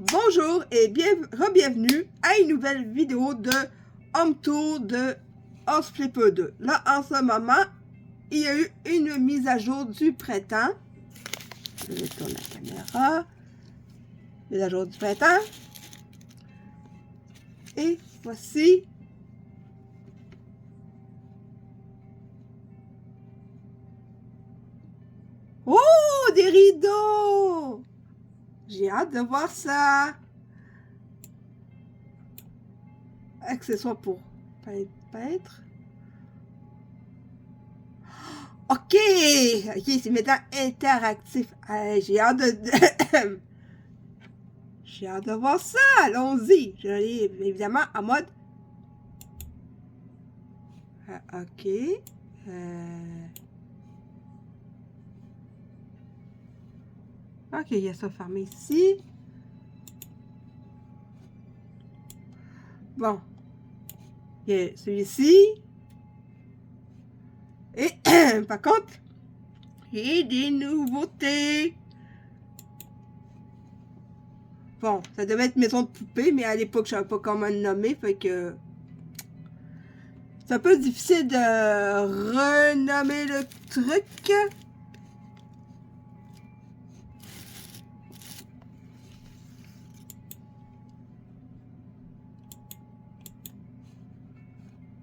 Bonjour et bienvenue à une nouvelle vidéo de Home Tour de House Flipper 2. Là, en ce moment, il y a eu une mise à jour du printemps. Je vais tourner la caméra. Mise à jour du printemps. Et voici. Oh, des rideaux! J'ai hâte de voir ça. Accessoires pour peintre. OK! OK, c'est maintenant interactif. J'ai hâte de... J'ai hâte de voir ça. Allons-y. Je l'ai évidemment en mode... OK. OK, il y a ça fermé ici. Bon. Il y a celui-ci. Et par contre, j'ai des nouveautés. Bon, ça devait être maison de poupée, mais à l'époque, je ne savais pas comment le nommer, fait que c'est un peu difficile de renommer le truc.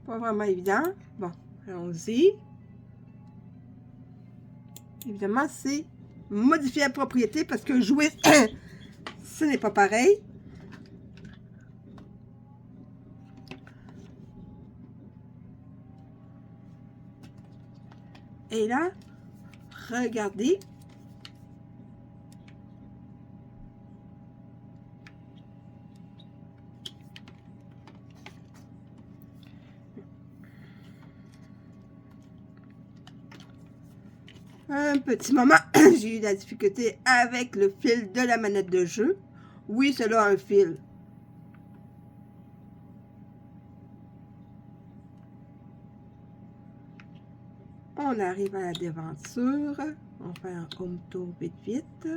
Pas vraiment évident. Bon, allons-y. Évidemment, c'est modifier la propriété parce que jouer, ce n'est pas pareil. Et là, regardez. Un petit moment, j'ai eu de la difficulté avec le fil de la manette de jeu. Oui, cela a un fil. On arrive à la devanture. On fait un home tour vite vite.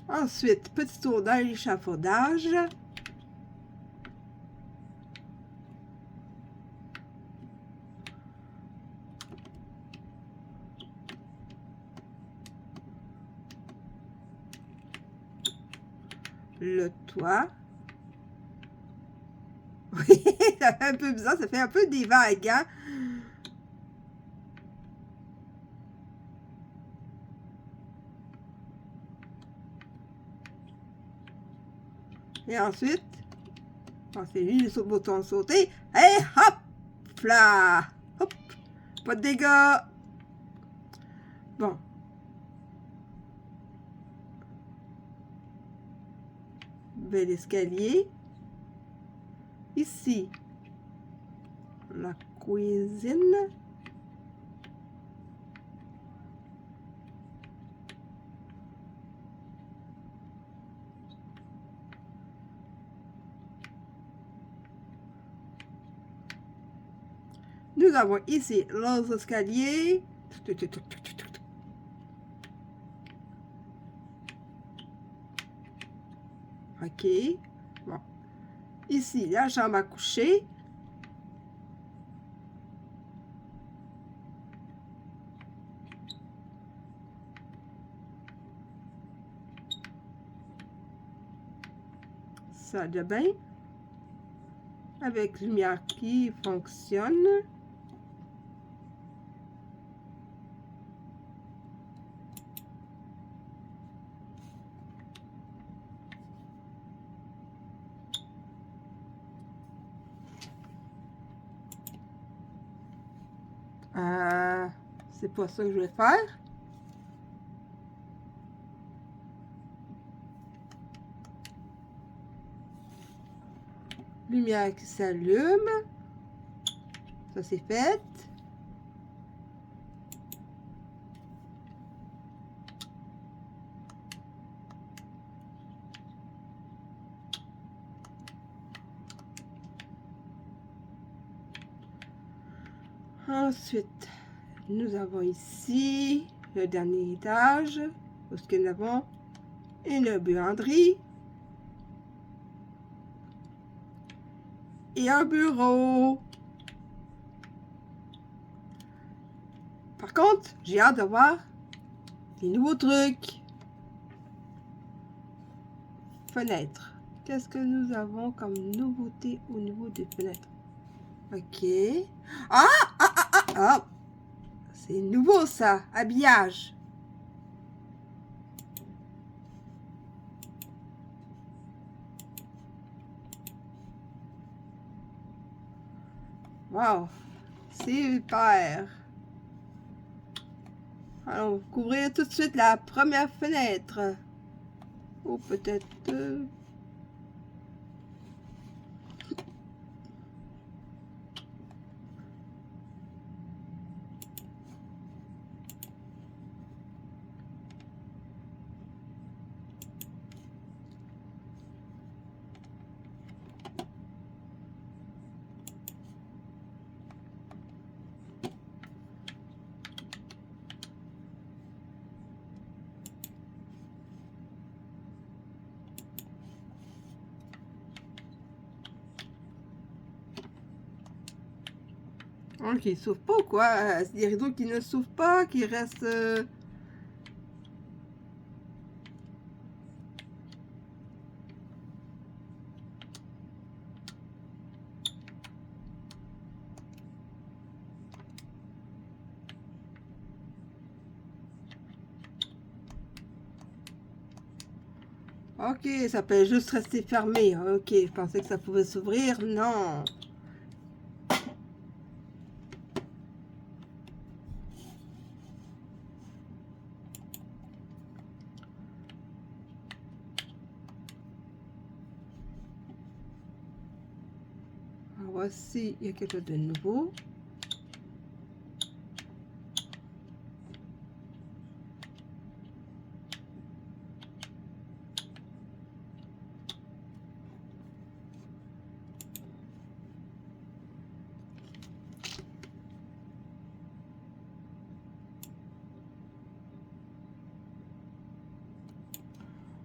Ensuite, petit tour dans l'échafaudage. Le toit. Oui, ça fait un peu bizarre, ça fait un peu des vagues, hein? Et ensuite, c'est lui le bouton sauter. Et hop là! Hop! Pas de dégâts! Bon. Bel escalier. Ici, la cuisine. Nous avons ici les escaliers. OK. Bon. Ici, la chambre à coucher. Salle de bain. Avec lumière qui fonctionne. C'est pas ça que je vais faire. Lumière qui s'allume. Ça c'est fait. Ensuite, nous avons ici le dernier étage, où nous avons une buanderie et un bureau. Par contre, j'ai hâte de voir des nouveaux trucs. Fenêtres. Qu'est-ce que nous avons comme nouveauté au niveau des fenêtres? Ok. Ah! Ah! Ah! Ah! Ah! C'est nouveau ça. Habillage. Wow. Super. Allons couvrir tout de suite la première fenêtre. Ou peut-être... qui ne s'ouvre pas ou quoi? C'est des rideaux qui ne s'ouvrent pas, qui restent... Ok, ça peut juste rester fermé. Ok, je pensais que ça pouvait s'ouvrir. Non. Voici, il y a quelque chose de nouveau.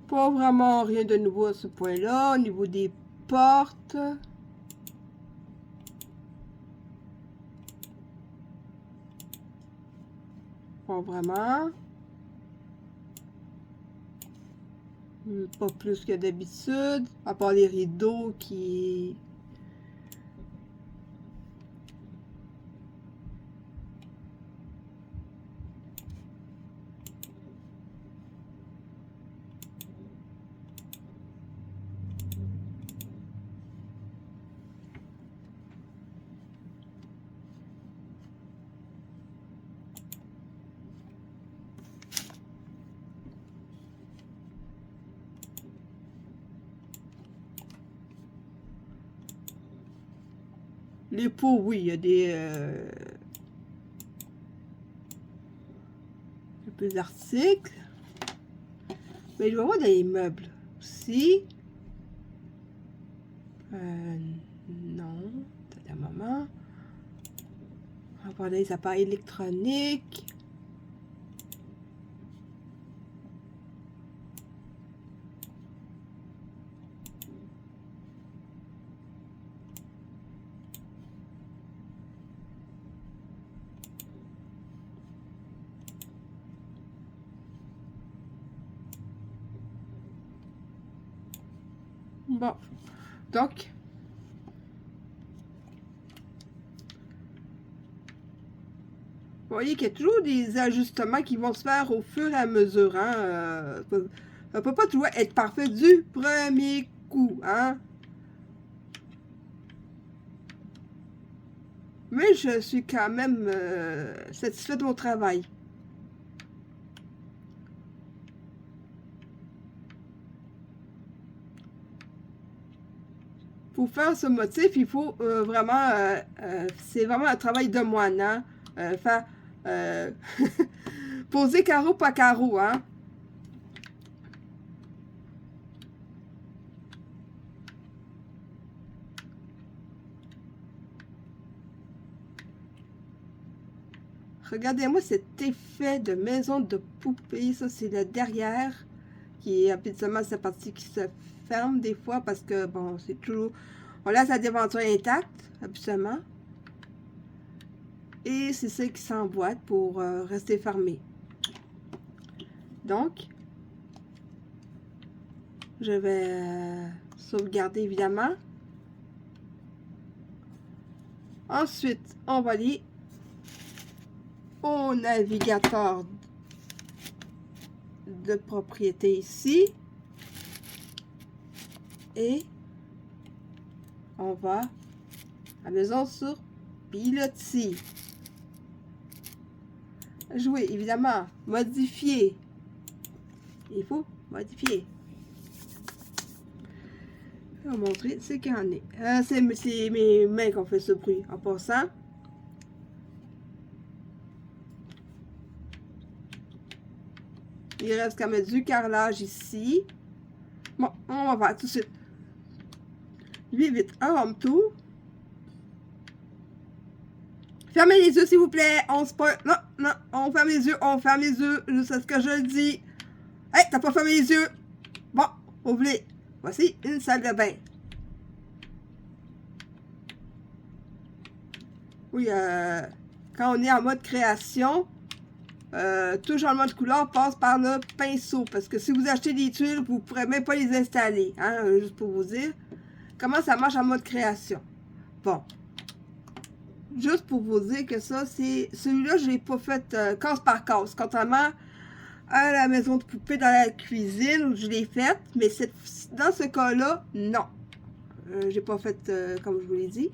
Pas vraiment rien de nouveau à ce point-là. Au niveau des portes. Pas vraiment. Pas plus que d'habitude. À part les rideaux qui... Les pots, oui, il y a plus d'articles. Mais je vais voir dans les meubles aussi. Non. Attends un moment. On va voir les appareils électroniques. Bon. Donc, vous voyez qu'il y a toujours des ajustements qui vont se faire au fur et à mesure. Hein? Ça peut pas toujours être parfait du premier coup. Hein? Mais je suis quand même satisfaite de mon travail. Pour faire ce motif, il faut vraiment... c'est vraiment un travail de moine. Hein? Faire... poser carreau par carreau. Hein? Regardez-moi cet effet de maison de poupée. Ça, c'est le derrière qui est habituellement cette partie qui se ferme des fois parce que, bon, c'est toujours... On laisse la devanture intacte, habituellement. Et c'est ça qui s'emboîte pour rester fermé. Donc, je vais sauvegarder évidemment. Ensuite, on va aller au navigateur de propriété ici. Et on va à la maison sur pilotis. Jouer, évidemment. Modifier. Il faut modifier. Je vais vous montrer ce qu'il y en est. C'est mes mains qui ont fait ce bruit en passant. Il reste qu'à mettre du carrelage ici. Bon, on va faire tout de suite. Vite, un home tour. Fermez les yeux, s'il vous plaît. On se pas. Non, non, on ferme les yeux, on ferme les yeux. Je sais ce que je dis. Hey, t'as pas fermé les yeux. Bon, oubliez. Voici une salle de bain. Oui, quand on est en mode création, tout changement de couleur passe par le pinceau. Parce que si vous achetez des tuiles, vous ne pourrez même pas les installer. Hein, juste pour vous dire comment ça marche en mode création. Bon. Juste pour vous dire que ça, c'est... Celui-là, je ne l'ai pas fait case par case. Contrairement à la maison de poupée dans la cuisine, où je l'ai faite. Mais dans ce cas-là, non. Je n'ai pas fait comme je vous l'ai dit.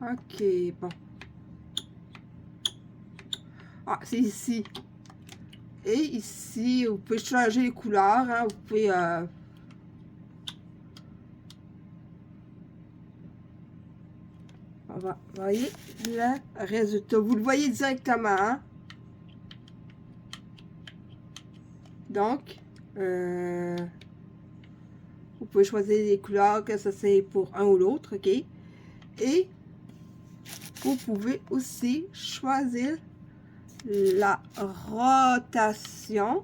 Ok, bon. Ah, c'est ici. Et ici, vous pouvez changer les couleurs. Hein, vous pouvez... Vous voyez le résultat. Vous le voyez directement. Hein? Donc, vous pouvez choisir les couleurs, que ça c'est pour un ou l'autre. OK? Et vous pouvez aussi choisir la rotation.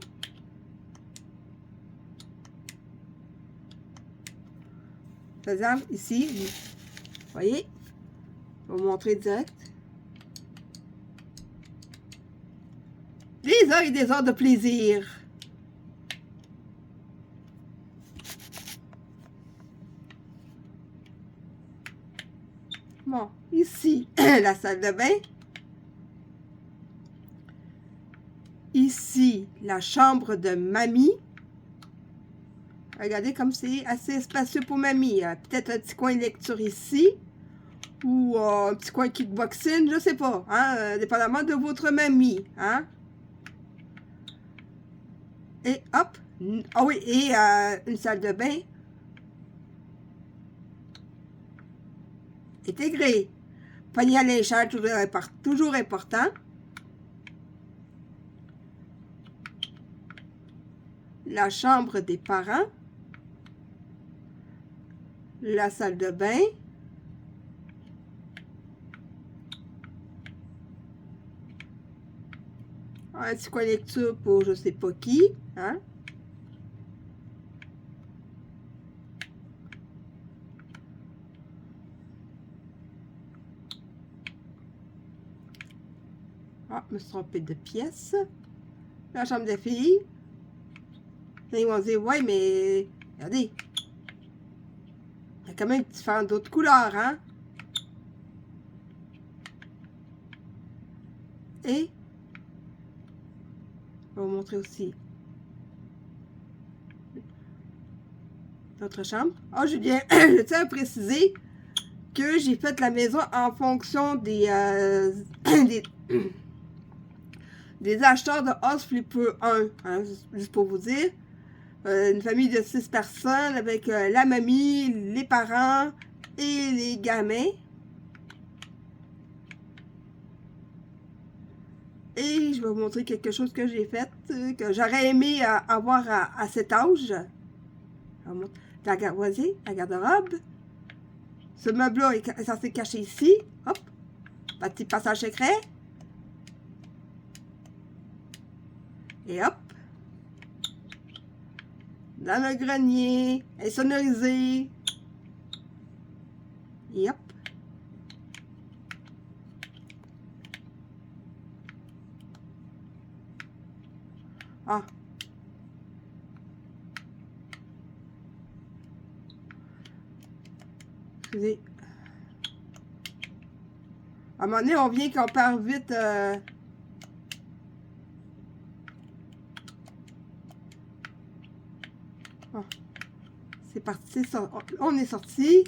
Par exemple, ici, vous voyez, je vais vous montrer direct. Des heures et des heures de plaisir. Bon, ici, la salle de bain. Ici, la chambre de mamie. Regardez comme c'est assez spacieux pour mamie. Peut-être un petit coin lecture ici. Ou un petit coin kickboxing, je sais pas. Hein, dépendamment de votre mamie. Hein. Et hop. Ah oui, et une salle de bain. Intégrée. Panier à lingère, toujours important. La chambre des parents. La salle de bain. Un petit coin lecture pour je sais pas qui. Hein? Ah, je me suis trompée de pièce. La chambre des filles. Là, ils vont dire, ouais, mais regardez. Il y a quand même différentes d'autres couleurs, hein? Et je vais vous montrer aussi notre chambre. Ah, Julien, je tiens à préciser que j'ai fait la maison en fonction des acheteurs de House Flipper 1, hein, juste pour vous dire. Une famille de 6 personnes avec la mamie, les parents et les gamins. Et je vais vous montrer quelque chose que j'ai fait, que j'aurais aimé avoir à cet âge. Voici, la garde-robe. Ce meuble-là est censé cacher ici. Hop, petit passage secret. Et hop. Dans le grenier. Elle est sonorisée. Et hop. Ah. Excusez. À un moment donné, on vient qu'on perd vite. Oh. C'est parti. On est sorti.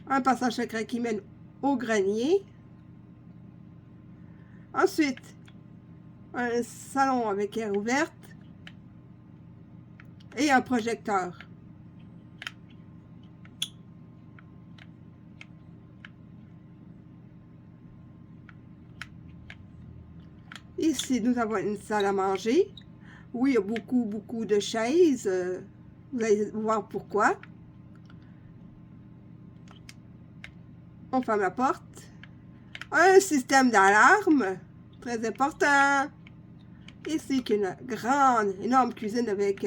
Un passage secret qui mène au grenier. Ensuite, un salon avec air ouverte et un projecteur. Ici, nous avons une salle à manger où il y a beaucoup de chaises. Vous allez voir pourquoi. On ferme la porte. Un système d'alarme, très important. Ici, une grande, énorme cuisine avec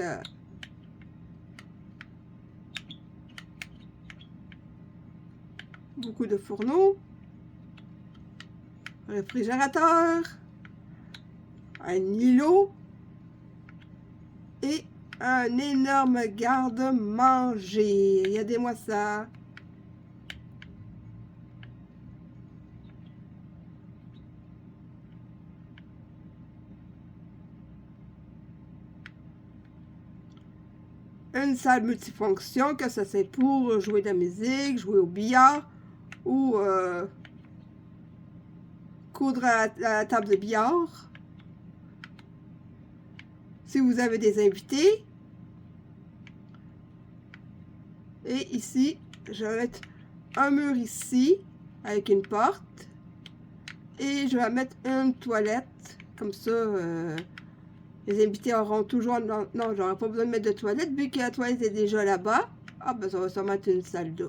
beaucoup de fourneaux. Réfrigérateur. Un îlot. Et un énorme garde-manger. Regardez-moi ça. Une salle multifonction, que ça c'est pour jouer de la musique, jouer au billard ou coudre à la table de billard. Si vous avez des invités. Et ici, je vais mettre un mur ici avec une porte. Et je vais mettre une toilette. Comme ça, les invités auront toujours... Non, j'aurai pas besoin de mettre de toilette vu que la toilette est déjà là-bas. Ah, ben ça va sûrement être une salle d'eau.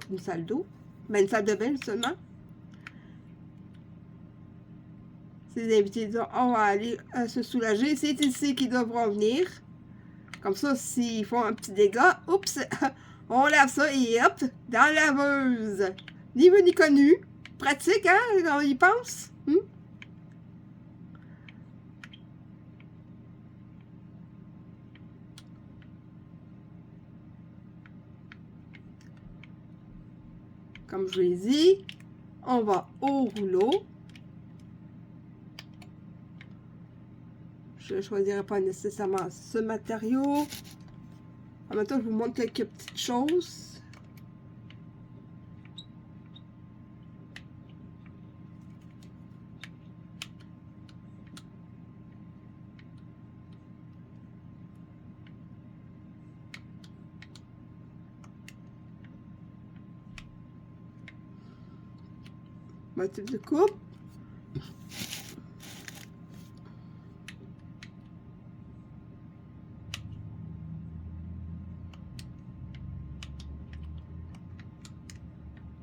Ben, une salle de bain seulement. Si les invités disent, on va aller se soulager, c'est ici qu'ils devront venir. Comme ça, s'ils font un petit dégât, oups, on lave ça et hop, dans la laveuse. Ni vu ni connu. Pratique, hein, quand on y pense. Comme je l'ai dit, on va au rouleau. Je ne choisirai pas nécessairement ce matériau. En même temps, je vous montre quelques petites choses. Motif de coupe.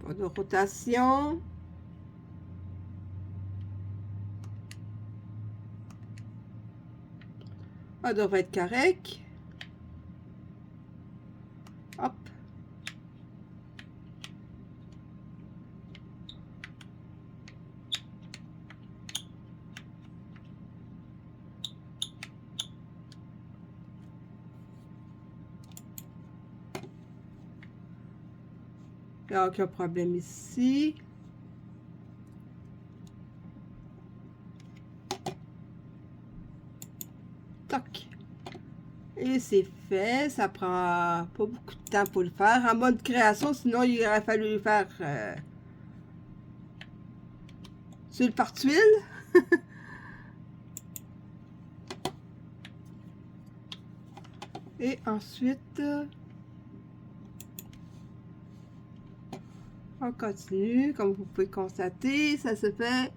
Pas de rotation. Ça devrait être correct. Hop. Il n'y a aucun problème ici. Toc. Et c'est fait. Ça prend pas beaucoup de temps pour le faire. En mode création, sinon il aurait fallu le faire sur le pare-tuile. Et ensuite, On continue, comme vous pouvez constater, ça se fait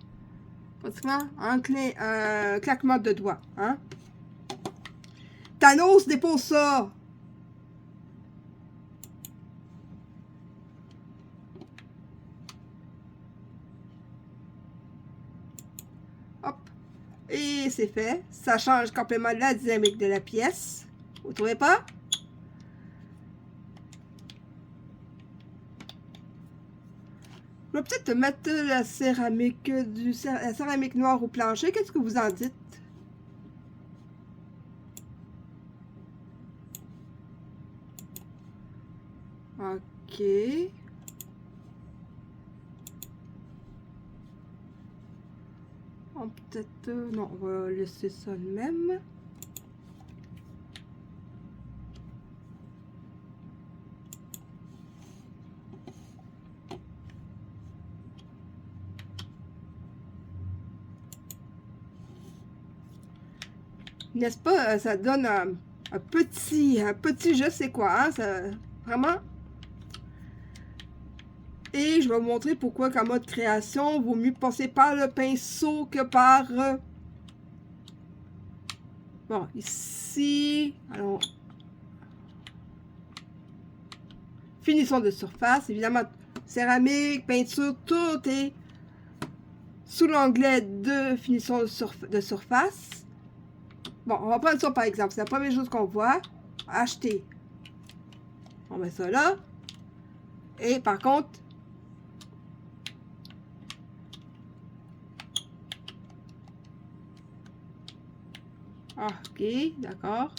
pratiquement en claquement de doigts. Hein? Thanos dépose ça! Hop! Et c'est fait. Ça change complètement la dynamique de la pièce. Vous trouvez pas? Je vais peut-être mettre la céramique noire au plancher. Qu'est-ce que vous en dites? OK. Peut-être... non, on va laisser ça de même. N'est-ce pas? Ça donne un petit je sais quoi. Hein? Ça, vraiment. Et je vais vous montrer pourquoi qu'en mode création, il vaut mieux passer par le pinceau que par... Bon, ici... Alors... Finition de surface. Évidemment, céramique, peinture, tout est sous l'onglet de finition de surface. Bon, on va prendre ça par exemple. C'est la première chose qu'on voit. Acheter. On met ça là. Et par contre... Ah, ok, d'accord.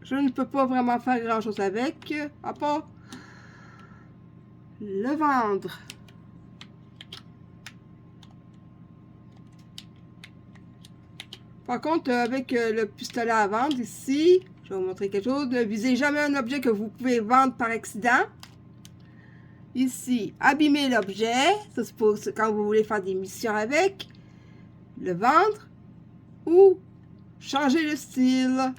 Je ne peux pas vraiment faire grand chose avec, à part le vendre. Par contre, avec le pistolet à vendre ici, je vais vous montrer quelque chose. Ne visez jamais un objet que vous pouvez vendre par accident. Ici, abîmer l'objet. Ça, c'est pour quand vous voulez faire des missions avec. Le vendre. Ou changer le style.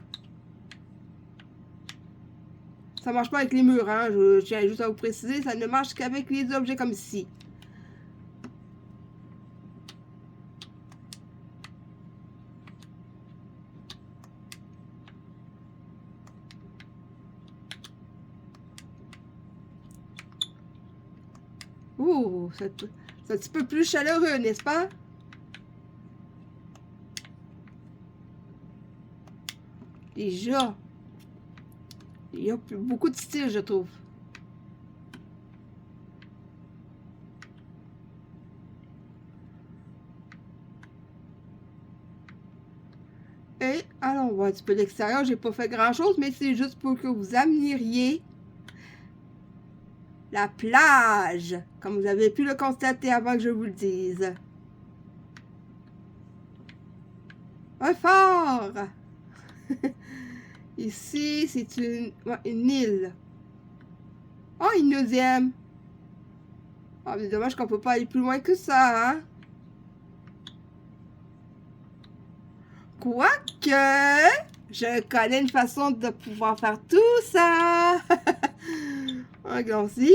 Ça marche pas avec les murs, hein. Je tiens juste à vous préciser, ça ne marche qu'avec les objets comme ici. Ouh, c'est un petit peu plus chaleureux, n'est-ce pas? Déjà, il y a beaucoup de style, je trouve. Et allons voir un petit peu l'extérieur. J'ai pas fait grand chose, mais c'est juste pour que vous admiriez la plage, comme vous avez pu le constater avant que je vous le dise. Un phare. Ici, c'est une île. Oh, une deuxième. Oh, mais dommage qu'on peut pas aller plus loin que ça, hein? Quoique, je connais une façon de pouvoir faire tout ça. Allons-y.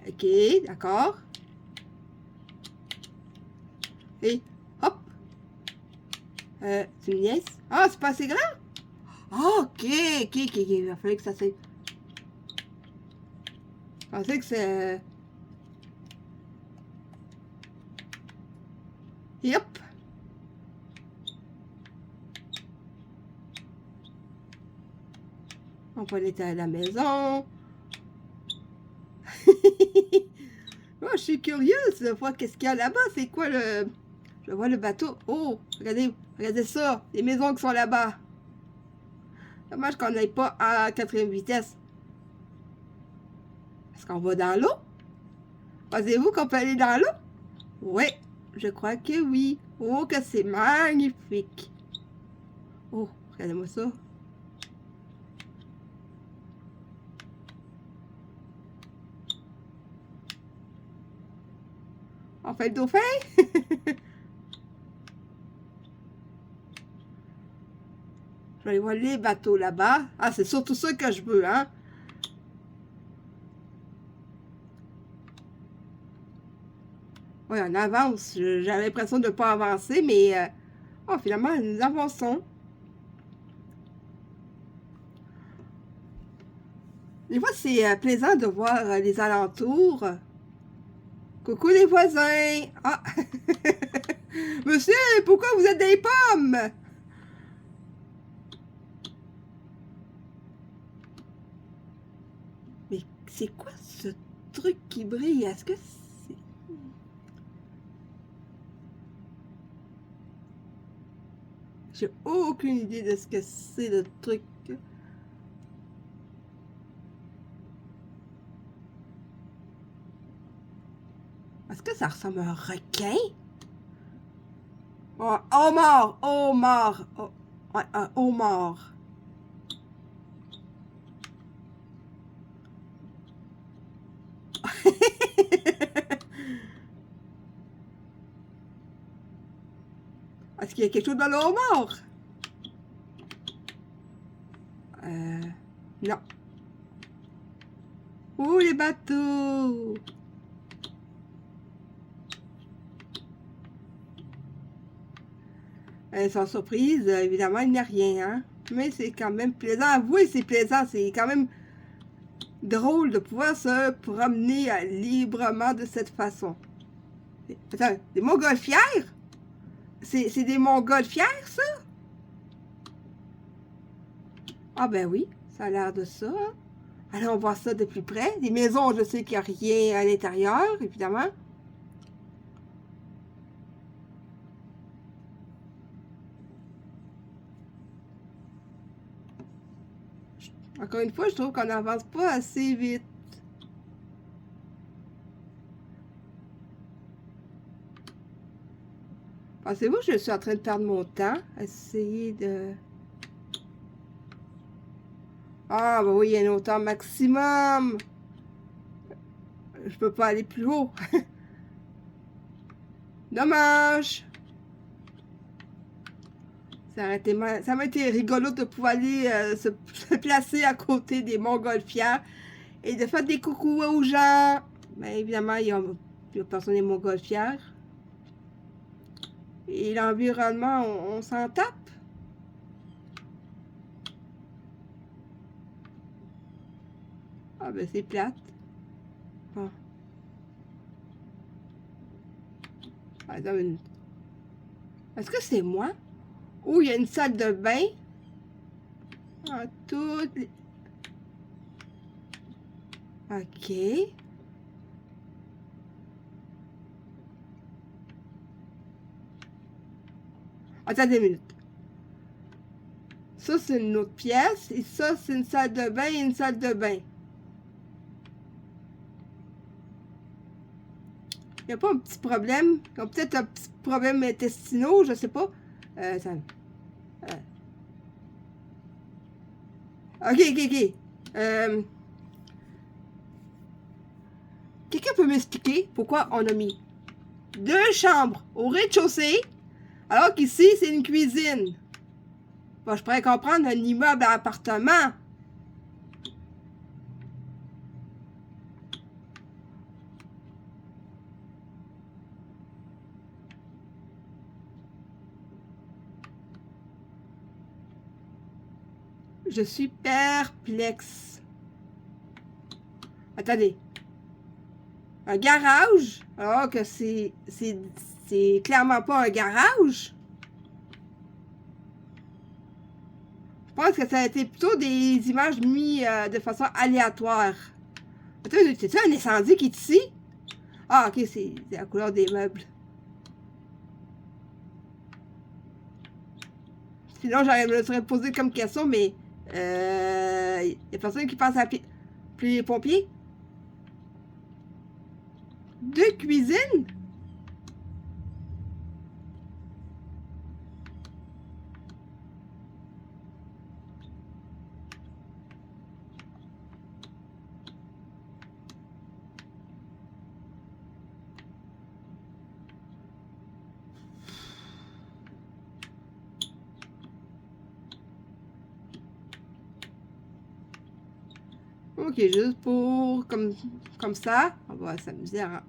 Ok, d'accord. Et hop. C'est une nièce. Ah, c'est pas assez grand? Ah, ok. Il va falloir que ça c'est. Je pensais que c'est. Et hop. On peut aller à la maison. Oh, je suis curieuse de voir qu'est-ce qu'il y a là-bas. C'est quoi le... Je vois le bateau. Oh, regardez ça. Les maisons qui sont là-bas. Dommage qu'on n'aille pas à 4e vitesse. Est-ce qu'on va dans l'eau? Pensez-vous qu'on peut aller dans l'eau? Oui, je crois que oui. Oh, que c'est magnifique. Oh, regardez-moi ça. fait le dauphin? Je vais aller voir les bateaux là-bas. Ah, c'est surtout ça que je veux, hein? Oui, on avance. J'avais l'impression de ne pas avancer, mais oh, finalement, nous avançons. Des fois, c'est plaisant de voir les alentours. Coucou les voisins! Ah! Monsieur, pourquoi vous êtes des pommes? Mais c'est quoi ce truc qui brille? Est-ce que c'est... J'ai aucune idée de ce que c'est le truc. Est-ce que ça ressemble à un requin? Oh, homard! Homard! Oh, ouais, un homard. Est-ce qu'il y a quelque chose dans le homard? Non. Oh, les bateaux! Sans surprise, évidemment, il n'y a rien, hein? Mais c'est quand même plaisant. Avouez, c'est plaisant. C'est quand même drôle de pouvoir se promener librement de cette façon. Attends, des montgolfières? C'est des montgolfières, ça? Ah ben oui, ça a l'air de ça. Allons voir ça de plus près. Des maisons, je sais qu'il n'y a rien à l'intérieur, évidemment. Encore une fois, je trouve qu'on n'avance pas assez vite. Pensez-vous que je suis en train de perdre mon temps à essayer de... Ah, bah oui, il y a une hauteur maximum. Je peux pas aller plus haut. Dommage. Ça m'a été rigolo de pouvoir aller se placer à côté des montgolfières et de faire des coucous aux gens. Mais évidemment, il y a personne des montgolfières. Et l'environnement, on s'en tape. Ah ben c'est plate. Bon. Attends une minute. Est-ce que c'est moi? Oh, il y a une salle de bain. Ah, toutes les... OK. Attendez une minute. Ça, c'est une autre pièce. Et ça, c'est une salle de bain et une salle de bain. Il n'y a pas un petit problème? Peut-être un petit problème intestinaux, je sais pas. Ça... OK, OK, OK. Quelqu'un peut m'expliquer pourquoi on a mis 2 chambres au rez-de-chaussée alors qu'ici, c'est une cuisine? Bon, je pourrais comprendre un immeuble à appartement. Je suis perplexe. Attendez. Un garage? Alors que c'est clairement pas un garage. Je pense que ça a été plutôt des images mises de façon aléatoire. Attends, c'est ça un incendie qui est ici? Ah, ok, c'est la couleur des meubles. Sinon, j'aurais me serais posé comme question, mais il y a personne qui pense à appeler les pompiers? 2 cuisines? Ok, juste pour comme ça, on va s'amuser à...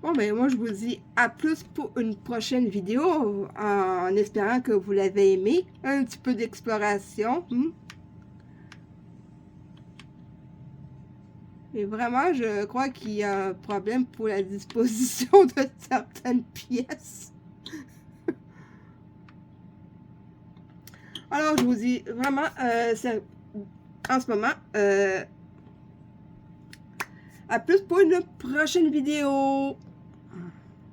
Bon, ben moi, je vous dis à plus pour une prochaine vidéo, en espérant que vous l'avez aimé. Un petit peu d'exploration. Et vraiment, je crois qu'il y a un problème pour la disposition de certaines pièces. Alors, je vous dis vraiment, en ce moment, à plus pour une prochaine vidéo.